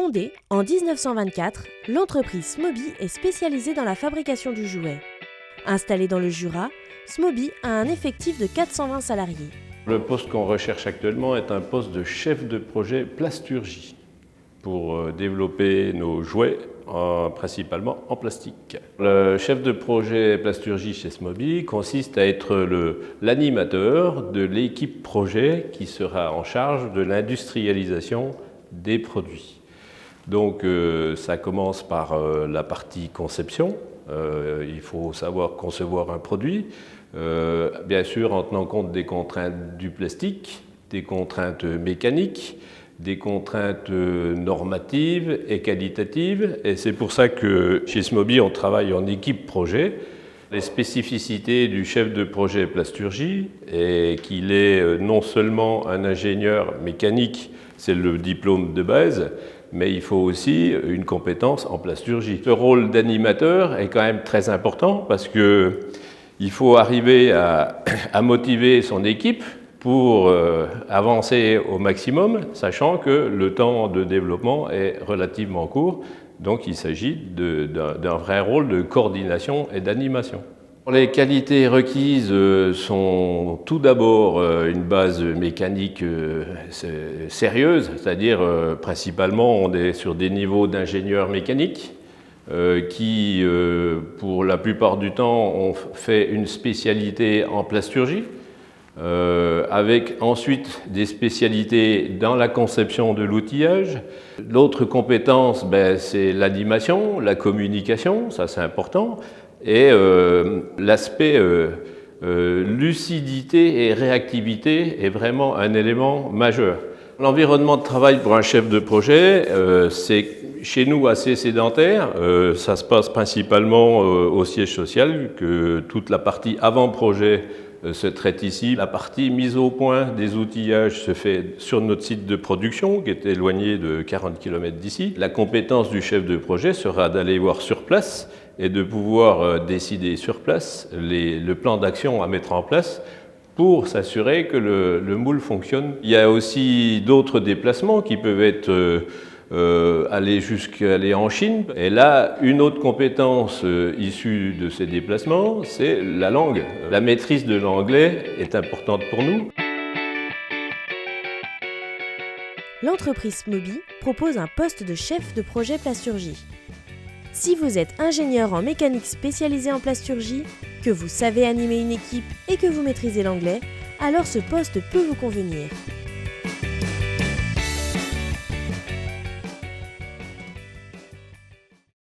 Fondée en 1924, l'entreprise Smoby est spécialisée dans la fabrication du jouet. Installée dans le Jura, Smoby a un effectif de 420 salariés. Le poste qu'on recherche actuellement est un poste de chef de projet plasturgie pour développer nos jouets principalement en plastique. Le chef de projet plasturgie chez Smoby consiste à être l'animateur de l'équipe projet qui sera en charge de l'industrialisation des produits. Donc ça commence par la partie conception. Il faut savoir concevoir un produit, bien sûr en tenant compte des contraintes du plastique, des contraintes mécaniques, des contraintes normatives et qualitatives. Et c'est pour ça que chez Smoby, on travaille en équipe projet. Les spécificités du chef de projet plasturgie est qu'il est non seulement un ingénieur mécanique, c'est le diplôme de base, mais il faut aussi une compétence en plasturgie. Ce rôle d'animateur est quand même très important parce qu'il faut arriver à motiver son équipe pour avancer au maximum, sachant que le temps de développement est relativement court. Donc il s'agit d'un vrai rôle de coordination et d'animation. Les qualités requises sont tout d'abord une base mécanique sérieuse, c'est-à-dire principalement on est sur des niveaux d'ingénieurs mécaniques qui, pour la plupart du temps, ont fait une spécialité en plasturgie, avec ensuite des spécialités dans la conception de l'outillage. L'autre compétence, c'est l'animation, la communication, ça c'est important, et l'aspect lucidité et réactivité est vraiment un élément majeur. L'environnement de travail pour un chef de projet, c'est chez nous assez sédentaire. Ça se passe principalement au siège social, que toute la partie avant-projet se traite ici. La partie mise au point des outillages se fait sur notre site de production, qui est éloigné de 40 km d'ici. La compétence du chef de projet sera d'aller voir sur place et de pouvoir décider sur place le plan d'action à mettre en place pour s'assurer que le moule fonctionne. Il y a aussi d'autres déplacements qui peuvent être aller jusqu'à aller en Chine. Et là, une autre compétence issue de ces déplacements, c'est la langue. La maîtrise de l'anglais est importante pour nous. L'entreprise Smoby propose un poste de chef de projet plasturgie. Si vous êtes ingénieur en mécanique spécialisé en plasturgie, que vous savez animer une équipe et que vous maîtrisez l'anglais, alors ce poste peut vous convenir.